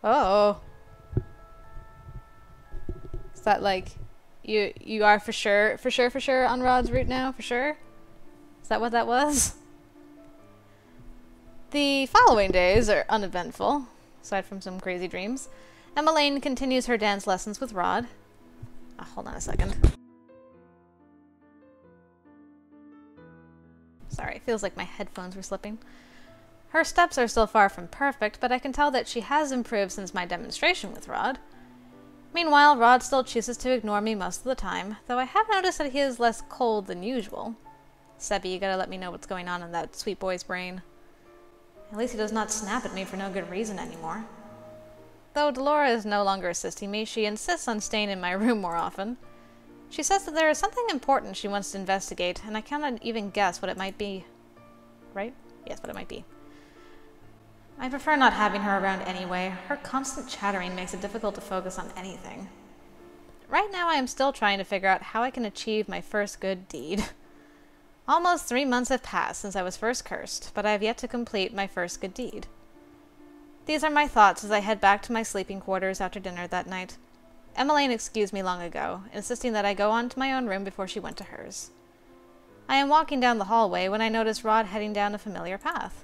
Oh. Is that like you are for sure on Rod's route now? For sure? Is that what that was? The following days are uneventful, aside from some crazy dreams. Emmeline continues her dance lessons with Rod. Hold on a second. Sorry, it feels like my headphones were slipping. Her steps are still far from perfect, but I can tell that she has improved since my demonstration with Rod. Meanwhile, Rod still chooses to ignore me most of the time, though I have noticed that he is less cold than usual. Sebby, you gotta let me know what's going on in that sweet boy's brain. At least he does not snap at me for no good reason anymore. Though Delora is no longer assisting me, she insists on staying in my room more often. She says that there is something important she wants to investigate, and I cannot even guess what it might be. Right? Yes, what it might be. I prefer not having her around anyway. Her constant chattering makes it difficult to focus on anything. Right now I am still trying to figure out how I can achieve my first good deed. Almost 3 months have passed since I was first cursed, but I have yet to complete my first good deed. These are my thoughts as I head back to my sleeping quarters after dinner that night. Emmeline excused me long ago, insisting that I go on to my own room before she went to hers. I am walking down the hallway when I notice Rod heading down a familiar path.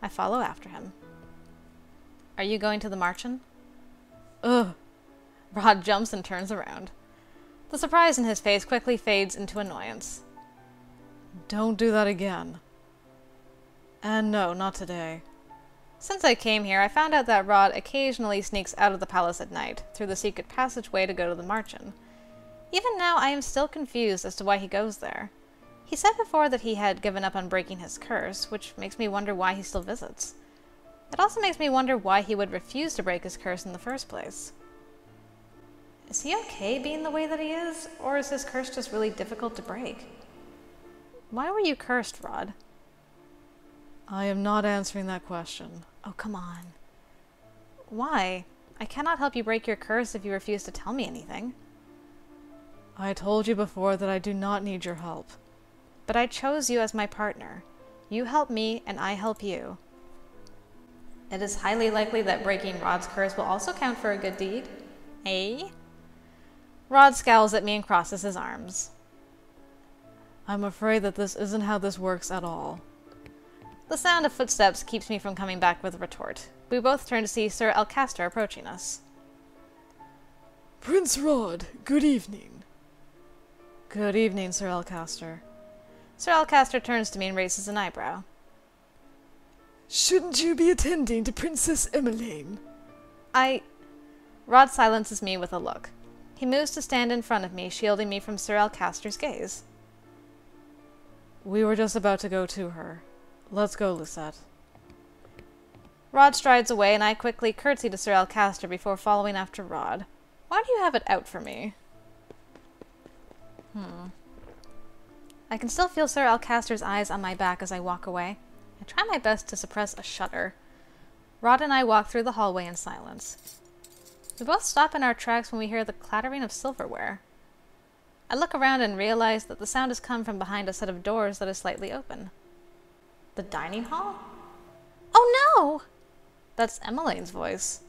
I follow after him. Are you going to the Marchen? Ugh. Rod jumps and turns around. The surprise in his face quickly fades into annoyance. Don't do that again. And no, not today. Since I came here, I found out that Rod occasionally sneaks out of the palace at night, through the secret passageway to go to the Marchen. Even now, I am still confused as to why he goes there. He said before that he had given up on breaking his curse, which makes me wonder why he still visits. It also makes me wonder why he would refuse to break his curse in the first place. Is he okay being the way that he is, or is his curse just really difficult to break? Why were you cursed, Rod? I am not answering that question. Oh, come on. Why? I cannot help you break your curse if you refuse to tell me anything. I told you before that I do not need your help. But I chose you as my partner. You help me, and I help you. It is highly likely that breaking Rod's curse will also count for a good deed. Eh? Rod scowls at me and crosses his arms. I'm afraid that this isn't how this works at all. The sound of footsteps keeps me from coming back with a retort. We both turn to see Sir Alcaster approaching us. Prince Rod, good evening. Good evening, Sir Alcaster. Sir Alcaster turns to me and raises an eyebrow. Shouldn't you be attending to Princess Emmeline? Rod silences me with a look. He moves to stand in front of me, shielding me from Sir Alcaster's gaze. We were just about to go to her. Let's go, Lucette. Rod strides away, and I quickly curtsy to Sir Alcaster before following after Rod. Why do you have it out for me? I can still feel Sir Alcaster's eyes on my back as I walk away. I try my best to suppress a shudder. Rod and I walk through the hallway in silence. We both stop in our tracks when we hear the clattering of silverware. I look around and realize that the sound has come from behind a set of doors that is slightly open. The dining hall? Oh no! That's Emmeline's voice.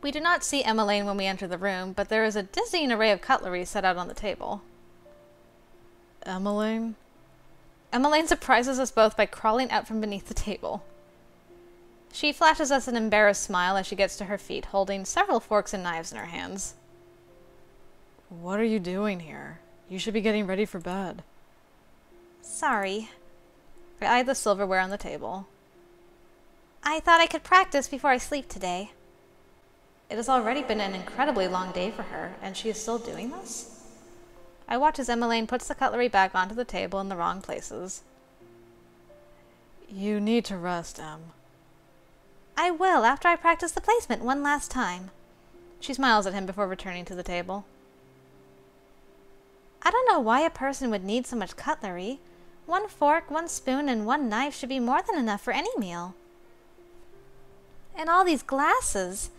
We do not see Emmeline when we enter the room, but there is a dizzying array of cutlery set out on the table. Emmeline? Emmeline surprises us both by crawling out from beneath the table. She flashes us an embarrassed smile as she gets to her feet, holding several forks and knives in her hands. What are you doing here? You should be getting ready for bed. Sorry. I eyed the silverware on the table. I thought I could practice before I sleep today. It has already been an incredibly long day for her, and she is still doing this? I watch as Emmeline puts the cutlery back onto the table in the wrong places. You need to rest, Em. I will, after I practice the placement one last time. She smiles at him before returning to the table. I don't know why a person would need so much cutlery. 1 fork, 1 spoon, and 1 knife should be more than enough for any meal. And all these glasses.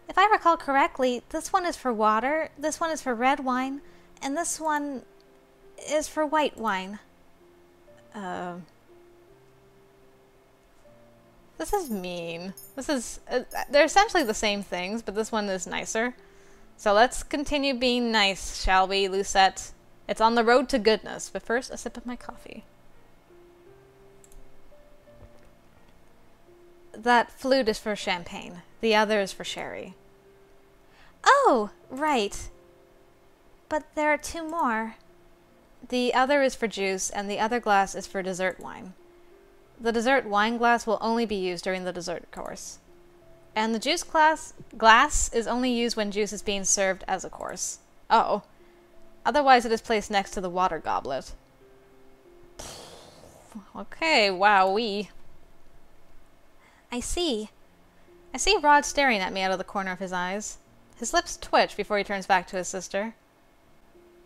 If I recall correctly, this one is for water, this one is for red wine, and this one is for white wine. The This is mean. This is... they're essentially the same things, but this one is nicer. So let's continue being nice, shall we, Lucette? It's on the road to goodness, but first, a sip of my coffee. That flute is for champagne. The other is for sherry. Oh, right. But there are two more. The other is for juice, and the other glass is for dessert wine. The dessert wine glass will only be used during the dessert course. And the juice glass is only used when juice is being served as a course. Oh. Otherwise it is placed next to the water goblet. Okay, wowee. I see Rod staring at me out of the corner of his eyes. His lips twitch before he turns back to his sister.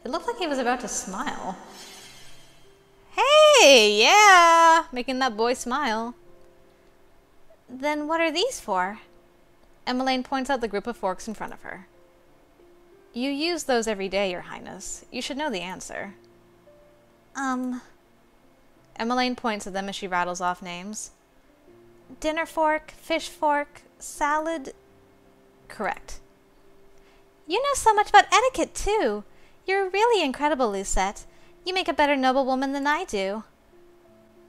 It looked like he was about to smile. Hey, yeah! Making that boy smile. Then what are these for? Emmeline points out the group of forks in front of her. You use those every day, Your Highness. You should know the answer. Emmeline points at them as she rattles off names. Dinner fork, fish fork, salad... Correct. You know so much about etiquette, too. You're really incredible, Lucette. You make a better noblewoman than I do.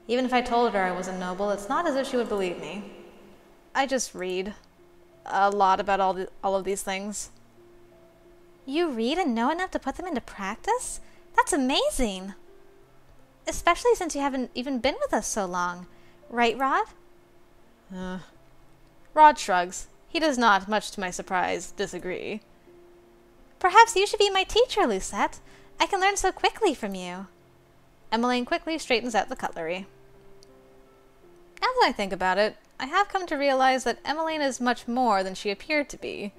Even if I told her I wasn't noble, it's not as if she would believe me. I just read a lot about all of these things. You read and know enough to put them into practice? That's amazing! Especially since you haven't even been with us so long. Right, Rod? Rod shrugs. He does not, much to my surprise, disagree. Perhaps you should be my teacher, Lucette. I can learn so quickly from you. Emmeline quickly straightens out the cutlery. Now that I think about it, I have come to realize that Emmeline is much more than she appeared to be.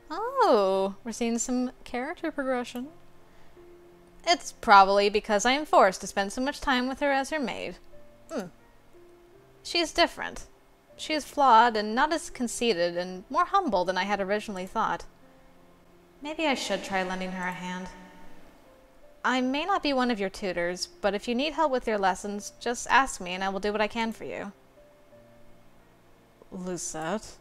Oh, we're seeing some character progression. It's probably because I am forced to spend so much time with her as her maid. She is different. She is flawed and not as conceited and more humble than I had originally thought. Maybe I should try lending her a hand. I may not be one of your tutors, but if you need help with your lessons, just ask me and I will do what I can for you. Lucette?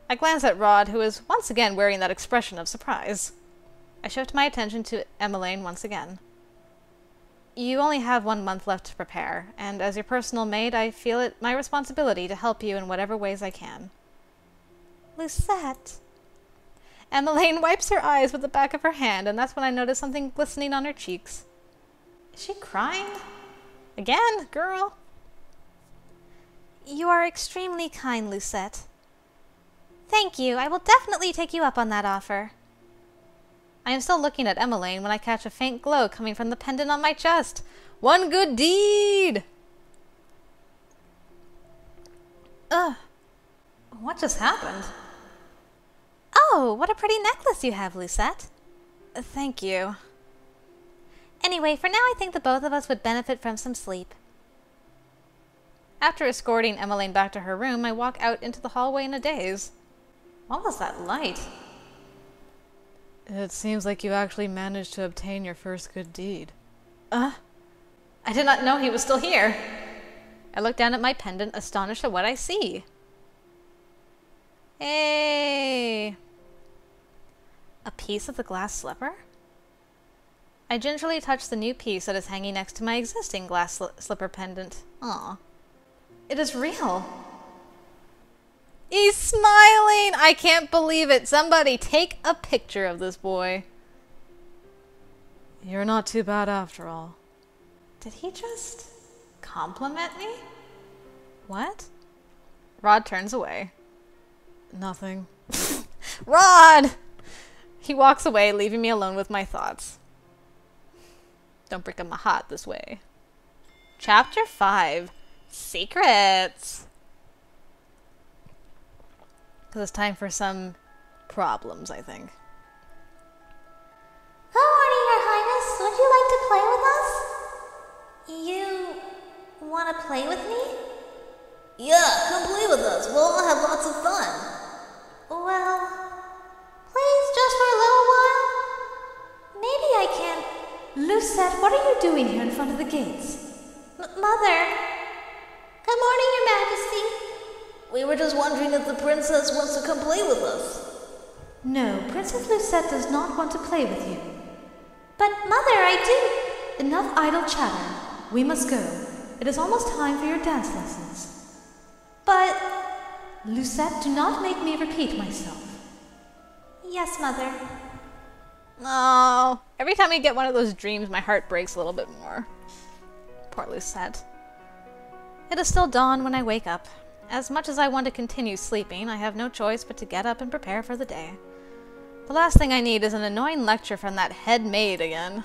I glance at Rod, who is once again wearing that expression of surprise. I shift my attention to Emmeline once again. You only have 1 month left to prepare, and as your personal maid, I feel it my responsibility to help you in whatever ways I can. Lucette. Emmeline wipes her eyes with the back of her hand, and that's when I notice something glistening on her cheeks. Is she crying? Again, girl? You are extremely kind, Lucette. Thank you. I will definitely take you up on that offer. I am still looking at Emmeline when I catch a faint glow coming from the pendant on my chest. One good deed! Ugh. What just happened? Oh, what a pretty necklace you have, Lucette. Thank you. Anyway, for now I think the both of us would benefit from some sleep. After escorting Emmeline back to her room, I walk out into the hallway in a daze. What was that light? It seems like you actually managed to obtain your first good deed. I did not know he was still here. I look down at my pendant, astonished at what I see. Hey! A piece of the glass slipper? I gingerly touch the new piece that is hanging next to my existing glass slipper pendant. Aw. It is real. He's smiling! I can't believe it. Somebody take a picture of this boy. You're not too bad after all. Did he just compliment me? What? Rod turns away. Nothing. Rod! He walks away, leaving me alone with my thoughts. Don't break up my heart this way. Chapter 5. Secrets! Because it's time for some problems, I think. Good morning, Your Highness. Would you like to play with us? You want to play with me? Yeah, come play with us. We'll all have lots of fun. Well, please, just for a little while. Maybe I can. Lucette, what are you doing here in front of the gates? Mother. Good morning, Your Majesty. We were just wondering if the princess wants to come play with us. No, Princess Lucette does not want to play with you. But, Mother, I do. Enough idle chatter. We must go. It is almost time for your dance lessons. But, Lucette, do not make me repeat myself. Yes, Mother. Oh, every time I get one of those dreams, my heart breaks a little bit more. Poor Lucette. It is still dawn when I wake up. As much as I want to continue sleeping, I have no choice but to get up and prepare for the day. The last thing I need is an annoying lecture from that head maid again.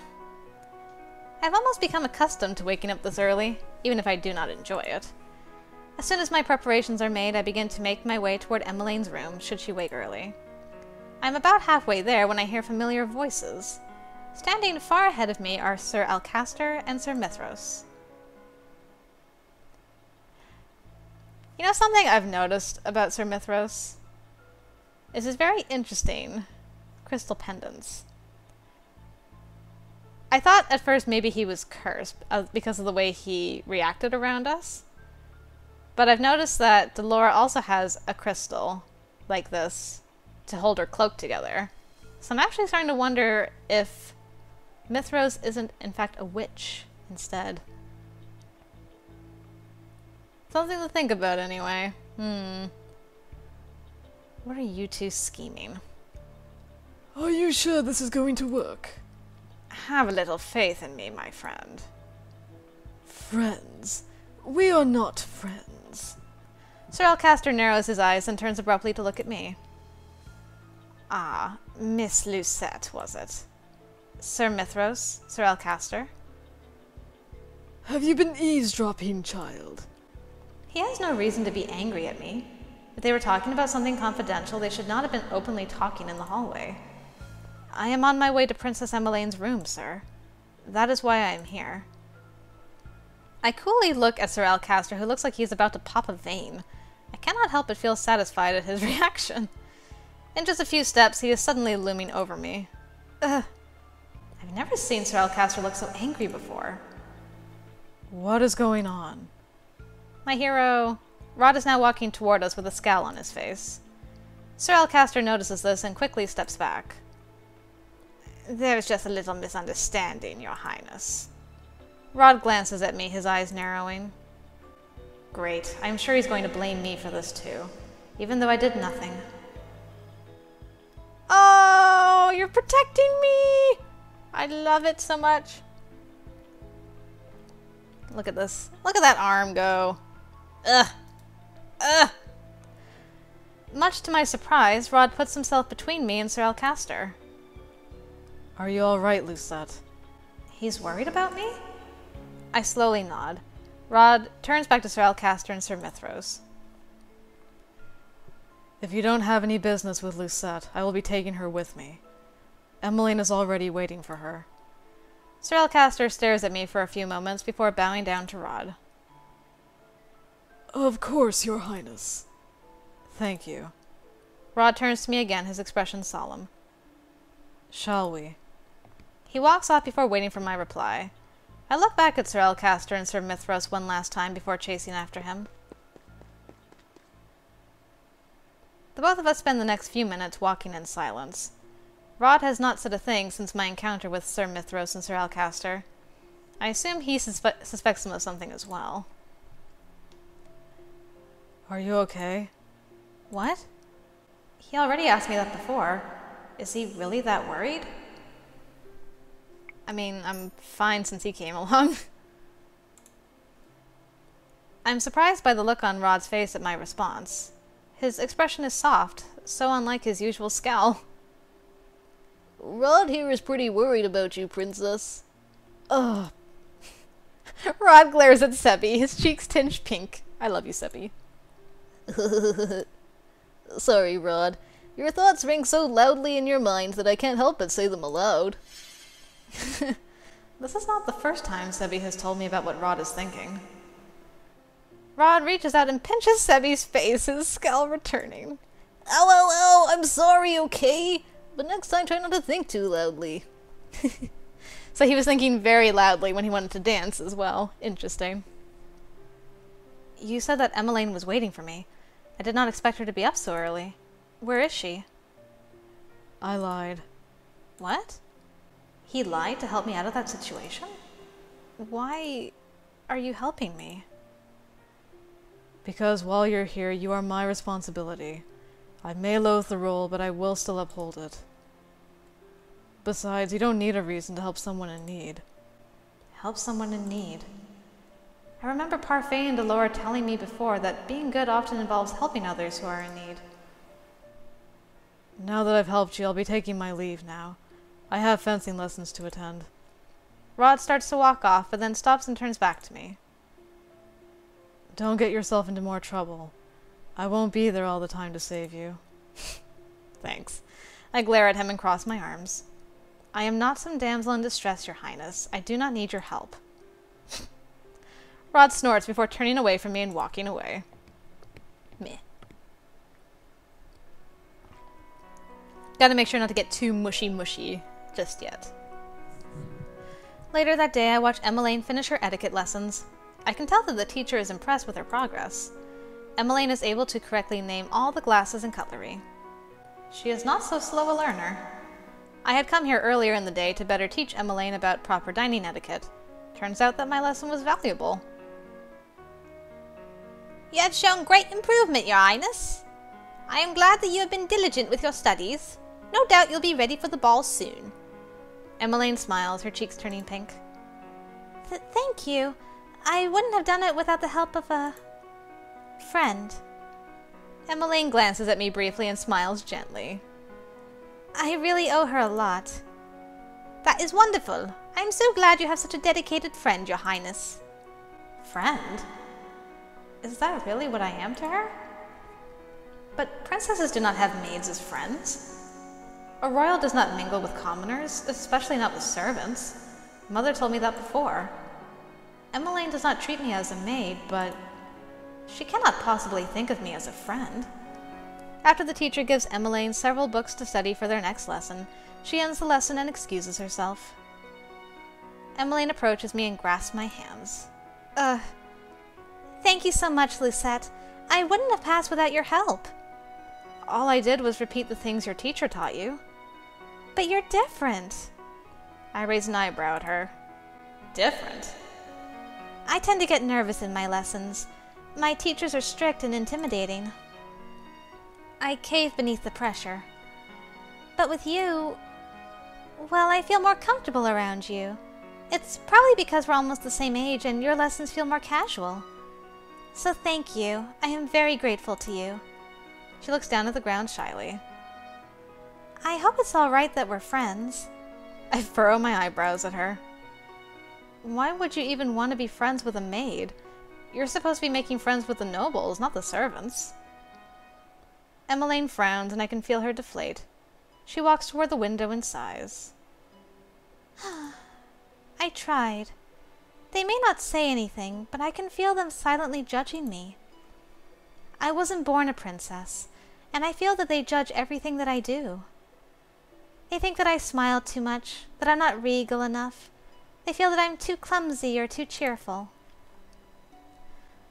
I've almost become accustomed to waking up this early, even if I do not enjoy it. As soon as my preparations are made, I begin to make my way toward Emmeline's room, should she wake early. I'm about halfway there when I hear familiar voices. Standing far ahead of me are Sir Alcaster and Sir Mithros. You know something I've noticed about Sir Mithros? Is his very interesting crystal pendants. I thought at first maybe he was cursed because of the way he reacted around us. But I've noticed that Delora also has a crystal like this to hold her cloak together. So I'm actually starting to wonder if Mithros isn't in fact a witch instead. Something to think about anyway. What are you two scheming? Are you sure this is going to work? Have a little faith in me, my friend. Friends? We are not friends. Sir Alcaster narrows his eyes and turns abruptly to look at me. Ah, Miss Lucette, was it? Sir Mithros, Sir Alcaster? Have you been eavesdropping, child? He has no reason to be angry at me. If they were talking about something confidential, they should not have been openly talking in the hallway. I am on my way to Princess Emmeline's room, sir. That is why I am here. I coolly look at Sir Alcaster, who looks like he's about to pop a vein. I cannot help but feel satisfied at his reaction. In just a few steps, he is suddenly looming over me. Ugh. I've never seen Sir Alcaster look so angry before. What is going on? My hero, Rod, is now walking toward us with a scowl on his face. Sir Alcaster notices this and quickly steps back. There's just a little misunderstanding, Your Highness. Rod glances at me, his eyes narrowing. Great. I'm sure he's going to blame me for this too, even though I did nothing. Oh, you're protecting me! I love it so much. Look at this. Look at that arm go. Ugh. Ugh. Much to my surprise, Rod puts himself between me and Sir Alcaster. Are you all right, Lucette? He's worried about me? I slowly nod. Rod turns back to Sir Alcaster and Sir Mithros. If you don't have any business with Lucette, I will be taking her with me. Emmeline is already waiting for her. Sir Alcaster stares at me for a few moments before bowing down to Rod. Of course, Your Highness. Thank you. Rod turns to me again, his expression solemn. Shall we? He walks off before waiting for my reply. I look back at Sir Alcaster and Sir Mithros one last time before chasing after him. The both of us spend the next few minutes walking in silence. Rod has not said a thing since my encounter with Sir Mithros and Sir Alcaster. I assume he suspects him of something as well. Are you okay? What? He already asked me that before. Is he really that worried? I mean, I'm fine since he came along. I'm surprised by the look on Rod's face at my response. His expression is soft, so unlike his usual scowl. Rod here is pretty worried about you, Princess. Ugh. Rod glares at Sebby, his cheeks tinge pink. I love you, Sebby. Sorry, Rod. Your thoughts ring so loudly in your mind that I can't help but say them aloud. This is not the first time Sebby has told me about what Rod is thinking. Rod reaches out and pinches Sebby's face, his scowl returning. Ow, ow, ow, I'm sorry, okay? But next time try not to think too loudly. So he was thinking very loudly when he wanted to dance as well. Interesting. You said that Emmeline was waiting for me. I did not expect her to be up so early. Where is she? I lied. What? He lied to help me out of that situation? Why are you helping me? Because while you're here, you are my responsibility. I may loathe the role, but I will still uphold it. Besides, you don't need a reason to help someone in need. Help someone in need. I remember Parfait and Delora telling me before that being good often involves helping others who are in need. Now that I've helped you, I'll be taking my leave now. I have fencing lessons to attend. Rod starts to walk off, but then stops and turns back to me. Don't get yourself into more trouble. I won't be there all the time to save you. Thanks. I glare at him and cross my arms. I am not some damsel in distress, Your Highness. I do not need your help. Rod snorts before turning away from me and walking away. Meh. Gotta make sure not to get too mushy just yet. Later that day, I watch Emmeline finish her etiquette lessons. I can tell that the teacher is impressed with her progress. Emmeline is able to correctly name all the glasses and cutlery. She is not so slow a learner. I had come here earlier in the day to better teach Emmeline about proper dining etiquette. Turns out that my lesson was valuable. You have shown great improvement, Your Highness. I am glad that you have been diligent with your studies. No doubt you'll be ready for the ball soon. Emmeline smiles, her cheeks turning pink. Thank you. I wouldn't have done it without the help of a friend. Emmeline glances at me briefly and smiles gently. I really owe her a lot. That is wonderful. I am so glad you have such a dedicated friend, Your Highness. Friend? Is that really what I am to her? But princesses do not have maids as friends. A royal does not mingle with commoners, especially not with servants. Mother told me that before. Emmeline does not treat me as a maid, but she cannot possibly think of me as a friend. After the teacher gives Emmeline several books to study for their next lesson, she ends the lesson and excuses herself. Emmeline approaches me and grasps my hands. Thank you so much, Lucette. I wouldn't have passed without your help. All I did was repeat the things your teacher taught you. But you're different. I raise an eyebrow at her. Different? I tend to get nervous in my lessons. My teachers are strict and intimidating. I cave beneath the pressure. But with you, well, I feel more comfortable around you. It's probably because we're almost the same age and your lessons feel more casual. So thank you. I am very grateful to you. She looks down at the ground shyly. I hope it's all right that we're friends. I furrow my eyebrows at her. Why would you even want to be friends with a maid? You're supposed to be making friends with the nobles, not the servants. Emmeline frowns, and I can feel her deflate. She walks toward the window and sighs. I tried. They may not say anything, but I can feel them silently judging me. I wasn't born a princess, and I feel that they judge everything that I do. They think that I smile too much, that I'm not regal enough. They feel that I'm too clumsy or too cheerful.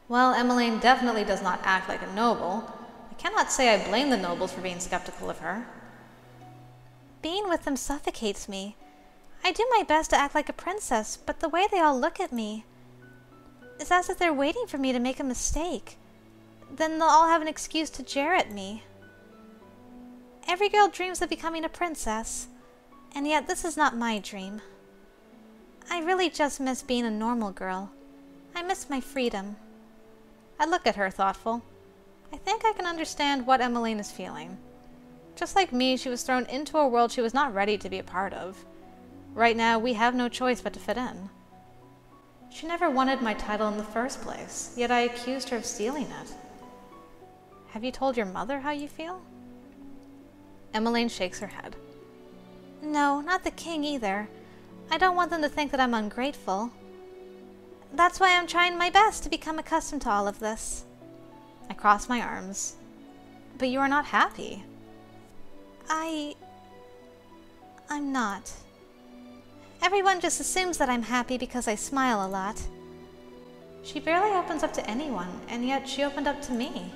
Well, Emmeline definitely does not act like a noble. I cannot say I blame the nobles for being skeptical of her. Being with them suffocates me. I do my best to act like a princess, but the way they all look at me is as if they're waiting for me to make a mistake. Then they'll all have an excuse to jeer at me. Every girl dreams of becoming a princess, and yet this is not my dream. I really just miss being a normal girl. I miss my freedom. I look at her, thoughtful. I think I can understand what Emmeline is feeling. Just like me, she was thrown into a world she was not ready to be a part of. Right now, we have no choice but to fit in. She never wanted my title in the first place, yet I accused her of stealing it. Have you told your mother how you feel? Emmeline shakes her head. No, not the king either. I don't want them to think that I'm ungrateful. That's why I'm trying my best to become accustomed to all of this. I cross my arms. But you are not happy. I'm not. Everyone just assumes that I'm happy because I smile a lot. She barely opens up to anyone, and yet she opened up to me.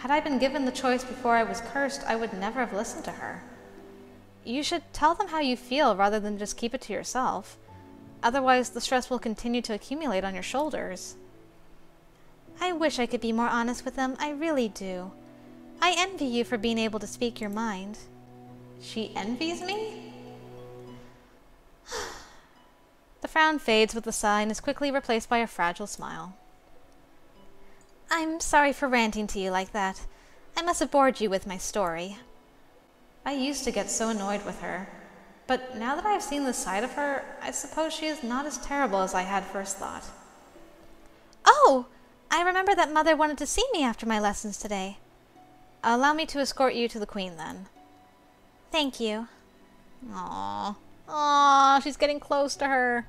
Had I been given the choice before I was cursed, I would never have listened to her. You should tell them how you feel rather than just keep it to yourself. Otherwise, the stress will continue to accumulate on your shoulders. I wish I could be more honest with them, I really do. I envy you for being able to speak your mind. She envies me? The frown fades with a sigh and is quickly replaced by a fragile smile. I'm sorry for ranting to you like that. I must have bored you with my story. I used to get so annoyed with her, but now that I've seen this side of her, I suppose she is not as terrible as I had first thought. Oh! I remember that Mother wanted to see me after my lessons today. Allow me to escort you to the Queen, then. Thank you. Aww. Aww, she's getting close to her.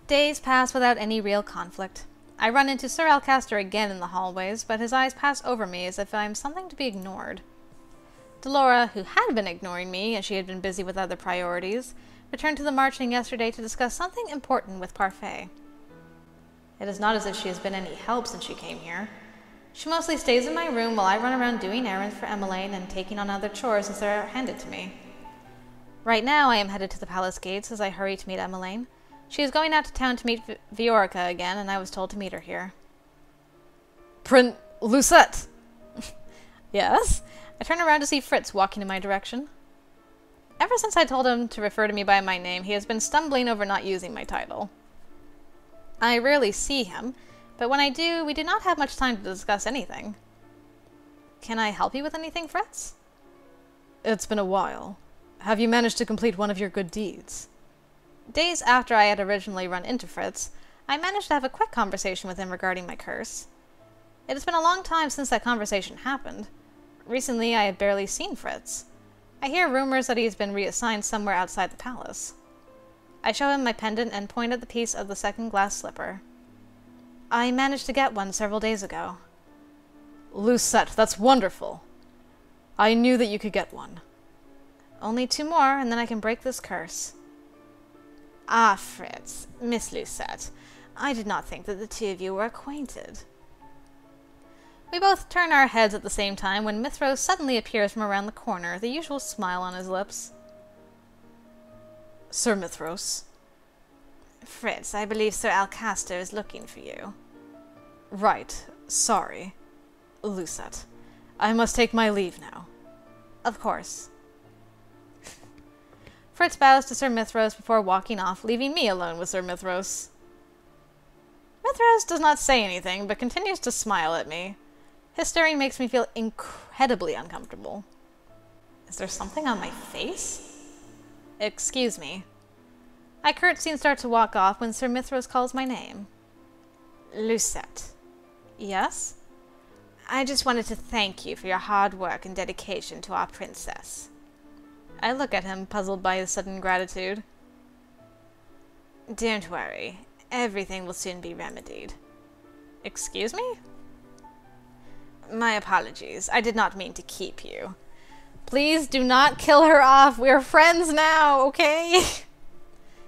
Days pass without any real conflict. I run into Sir Alcaster again in the hallways, but his eyes pass over me as if I am something to be ignored. Delora, who had been ignoring me as she had been busy with other priorities, returned to the marching yesterday to discuss something important with Parfait. It is not as if she has been any help since she came here. She mostly stays in my room while I run around doing errands for Emmeline and taking on other chores as they are handed to me. Right now I am headed to the palace gates as I hurry to meet Emmeline. She is going out to town to meet Viorica again, and I was told to meet her here. Lucette! Yes? I turn around to see Fritz walking in my direction. Ever since I told him to refer to me by my name, he has been stumbling over not using my title. I rarely see him, but when I do, we do not have much time to discuss anything. Can I help you with anything, Fritz? It's been a while. Have you managed to complete one of your good deeds? Days after I had originally run into Fritz, I managed to have a quick conversation with him regarding my curse. It has been a long time since that conversation happened. Recently, I have barely seen Fritz. I hear rumors that he has been reassigned somewhere outside the palace. I show him my pendant and point at the piece of the second glass slipper. I managed to get one several days ago. Lucette, that's wonderful. I knew that you could get one. Only 2 more, and then I can break this curse. Ah, Fritz, Miss Lucette, I did not think that the two of you were acquainted. We both turn our heads at the same time when Mithros suddenly appears from around the corner, the usual smile on his lips. Sir Mithros. Fritz, I believe Sir Alcaster is looking for you. Right. Sorry. Lucette, I must take my leave now. Of course. Fritz bows to Sir Mithros before walking off, leaving me alone with Sir Mithros. Mithros does not say anything, but continues to smile at me. His staring makes me feel incredibly uncomfortable. Is there something on my face? Excuse me. I curtsy and start to walk off when Sir Mithros calls my name. Lucette. Yes? I just wanted to thank you for your hard work and dedication to our princess. I look at him, puzzled by his sudden gratitude. Don't worry. Everything will soon be remedied. Excuse me? My apologies. I did not mean to keep you. Please do not kill her off. We're friends now, okay?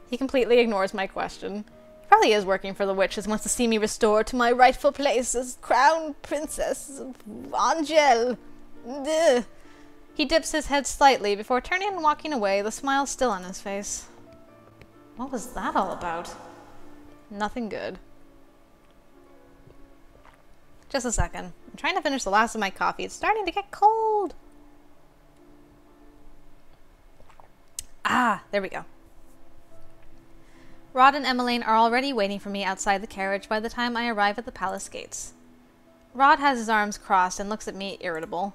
He completely ignores my question. He probably is working for the witches and wants to see me restored to my rightful place as crown princess of Angel. Ugh. He dips his head slightly before turning and walking away, the smile still on his face. What was that all about? Nothing good. Just a second. I'm trying to finish the last of my coffee. It's starting to get cold. Ah, there we go. Rod and Emmeline are already waiting for me outside the carriage by the time I arrive at the palace gates. Rod has his arms crossed and looks at me irritable.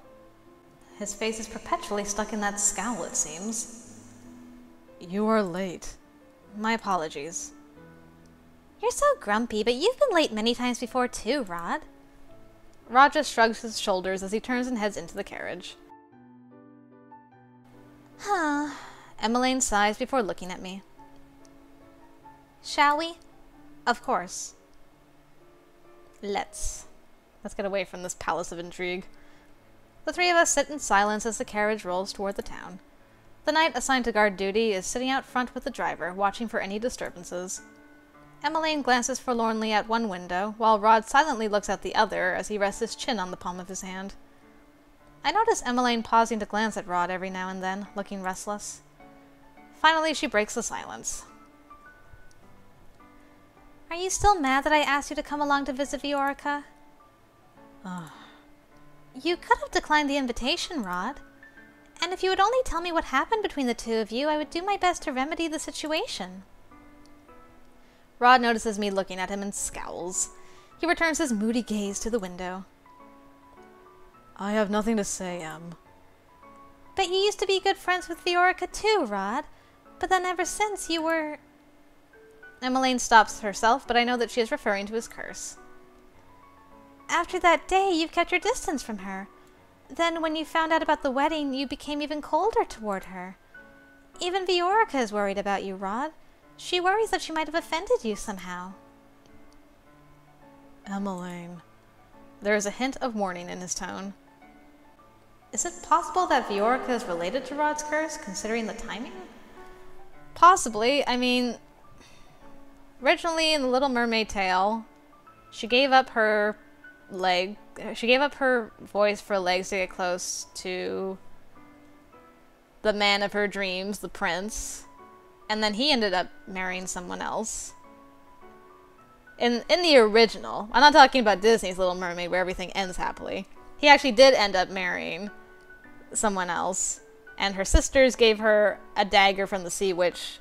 His face is perpetually stuck in that scowl, it seems. You are late. My apologies. You're so grumpy, but you've been late many times before too, Rod. Rod just shrugs his shoulders as he turns and heads into the carriage. Huh. Emmeline sighs before looking at me. Shall we? Of course. Let's get away from this palace of intrigue. The 3 of us sit in silence as the carriage rolls toward the town. The knight assigned to guard duty is sitting out front with the driver, watching for any disturbances. Emmeline glances forlornly at one window, while Rod silently looks at the other as he rests his chin on the palm of his hand. I notice Emmeline pausing to glance at Rod every now and then, looking restless. Finally, she breaks the silence. Are you still mad that I asked you to come along to visit Viorica? You could have declined the invitation, Rod. And if you would only tell me what happened between the two of you, I would do my best to remedy the situation. Rod notices me looking at him and scowls. He returns his moody gaze to the window. I have nothing to say, Em. But you used to be good friends with Viorica too, Rod. But then ever since you were... Emmeline stops herself, but I know that she is referring to his curse. After that day, you've kept your distance from her. Then when you found out about the wedding, you became even colder toward her. Even Viorica is worried about you, Rod. She worries that she might have offended you somehow. Emmeline. There is a hint of warning in his tone. Is it possible that Viorica is related to Rod's curse, considering the timing? Possibly. I mean, originally in the Little Mermaid tale, she gave up her voice for legs to get close to the man of her dreams, the prince. And then he ended up marrying someone else. In the original, I'm not talking about Disney's Little Mermaid where everything ends happily. He actually did end up marrying someone else. And her sisters gave her a dagger from the Sea Witch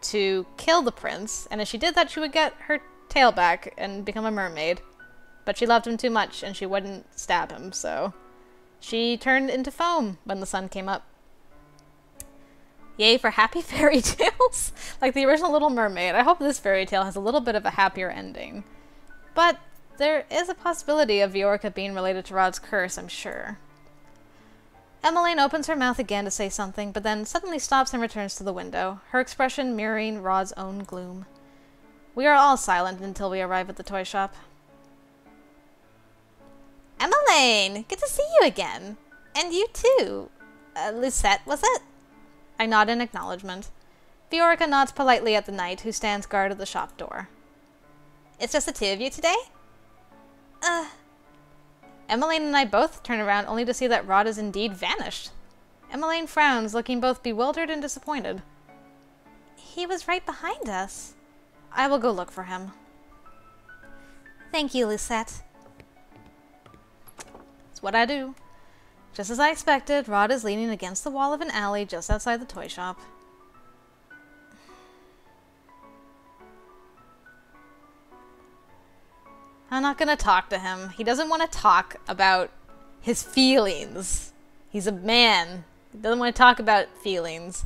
to kill the prince. And if she did that, she would get her tail back and become a mermaid. But she loved him too much and she wouldn't stab him, so she turned into foam when the sun came up. Yay for happy fairy tales! Like the original Little Mermaid. I hope this fairy tale has a little bit of a happier ending. But there is a possibility of Viorica being related to Rod's curse, I'm sure. Emmeline opens her mouth again to say something, but then suddenly stops and returns to the window, her expression mirroring Rod's own gloom. We are all silent until we arrive at the toy shop. Emmeline! Good to see you again. And you too. Lucette, was it? I nod in acknowledgement. Viorica nods politely at the knight who stands guard at the shop door. It's just the two of you today? Emmeline and I both turn around only to see that Rod is indeed vanished. Emmeline frowns, looking both bewildered and disappointed. He was right behind us. I will go look for him. Thank you, Lucette. It's what I do. Just as I expected, Rod is leaning against the wall of an alley just outside the toy shop. I'm not gonna talk to him. He doesn't want to talk about his feelings. He's a man. He doesn't want to talk about feelings.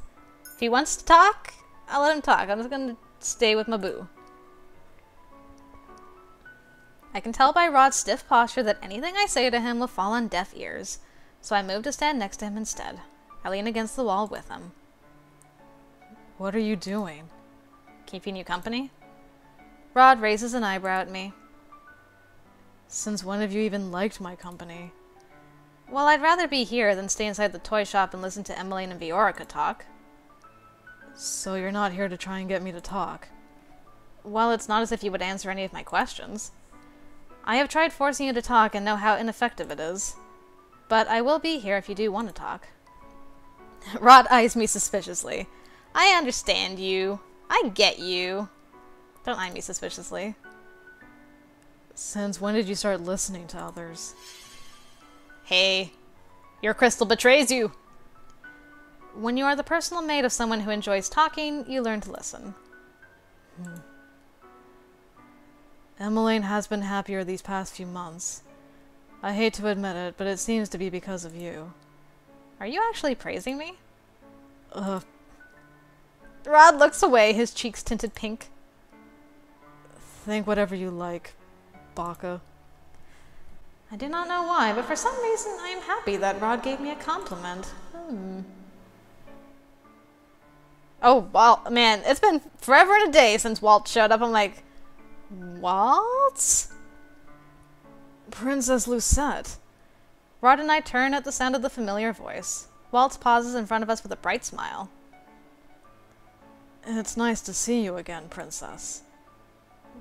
If he wants to talk, I'll let him talk. I'm just gonna stay with my boo. I can tell by Rod's stiff posture that anything I say to him will fall on deaf ears, so I move to stand next to him instead. I lean against the wall with him. What are you doing? Keeping you company? Rod raises an eyebrow at me. Since when have you even liked my company? Well, I'd rather be here than stay inside the toy shop and listen to Emmeline and Viorica talk. So you're not here to try and get me to talk? Well, it's not as if you would answer any of my questions. I have tried forcing you to talk and know how ineffective it is. But I will be here if you do want to talk. Rod eyes me suspiciously. I understand you. I get you. Don't eye me suspiciously. Since when did you start listening to others? Hey, your crystal betrays you. When you are the personal maid of someone who enjoys talking, you learn to listen. Emmeline has been happier these past few months. I hate to admit it, but it seems to be because of you. Are you actually praising me? Rod looks away, his cheeks tinted pink. Think whatever you like, Baka. I do not know why, but for some reason I am happy that Rod gave me a compliment. Oh, well, man, it's been forever and a day since Walt showed up. I'm like, Walt? Princess Lucette. Rod and I turn at the sound of the familiar voice. Walt pauses in front of us with a bright smile. It's nice to see you again, Princess.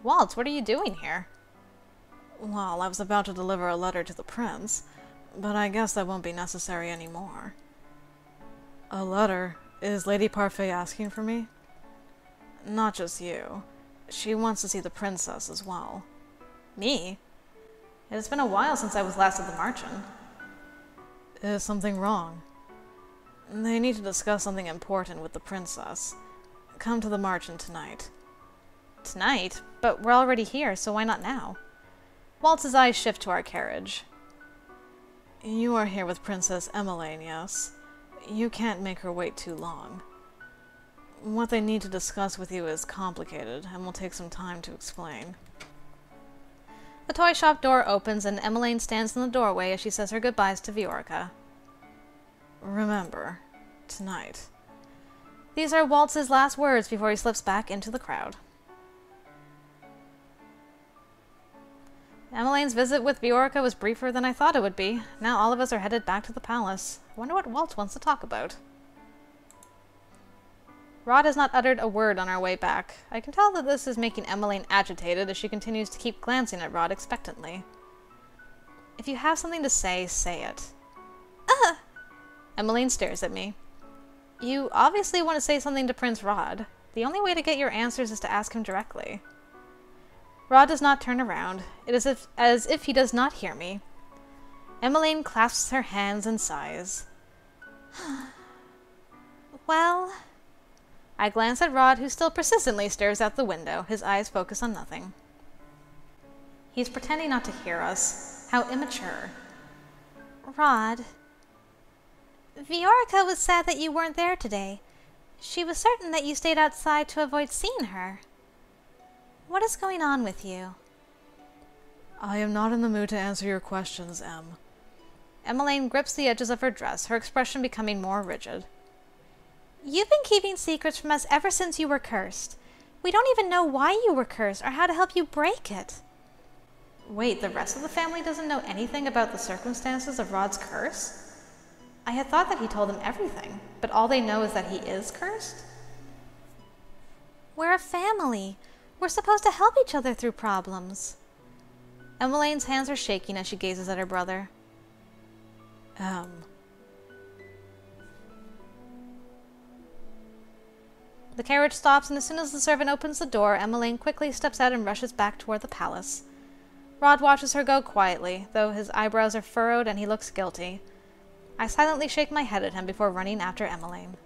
Waltz, what are you doing here? Well, I was about to deliver a letter to the prince, but I guess that won't be necessary anymore. A letter? Is Lady Parfait asking for me? Not just you. She wants to see the princess as well. Me? It has been a while since I was last at the Marchen. Is something wrong? They need to discuss something important with the princess. Come to the Marchen tonight. Tonight? But we're already here, so why not now? Waltz's eyes shift to our carriage. You are here with Princess Emmeline, yes? You can't make her wait too long. What they need to discuss with you is complicated, and will take some time to explain. The toy shop door opens, and Emmeline stands in the doorway as she says her goodbyes to Viorca. Remember, tonight. These are Waltz's last words before he slips back into the crowd. Emmeline's visit with Viorca was briefer than I thought it would be. Now all of us are headed back to the palace. I wonder what Waltz wants to talk about. Rod has not uttered a word on our way back. I can tell that this is making Emmeline agitated as she continues to keep glancing at Rod expectantly. If you have something to say, say it. Emmeline stares at me. You obviously want to say something to Prince Rod. The only way to get your answers is to ask him directly. Rod does not turn around. It is as if he does not hear me. Emmeline clasps her hands and sighs. Well... I glance at Rod, who still persistently stares out the window, his eyes focused on nothing. He's pretending not to hear us. How immature. Rod... Viorca was sad that you weren't there today. She was certain that you stayed outside to avoid seeing her. What is going on with you? I am not in the mood to answer your questions, Em. Emmeline grips the edges of her dress, her expression becoming more rigid. You've been keeping secrets from us ever since you were cursed. We don't even know why you were cursed or how to help you break it. Wait, the rest of the family doesn't know anything about the circumstances of Rod's curse? I had thought that he told them everything, but all they know is that he is cursed? We're a family. We're supposed to help each other through problems. Emmeline's hands are shaking as she gazes at her brother. The carriage stops, and as soon as the servant opens the door, Emmeline quickly steps out and rushes back toward the palace. Rod watches her go quietly, though his eyebrows are furrowed and he looks guilty. I silently shake my head at him before running after Emmeline.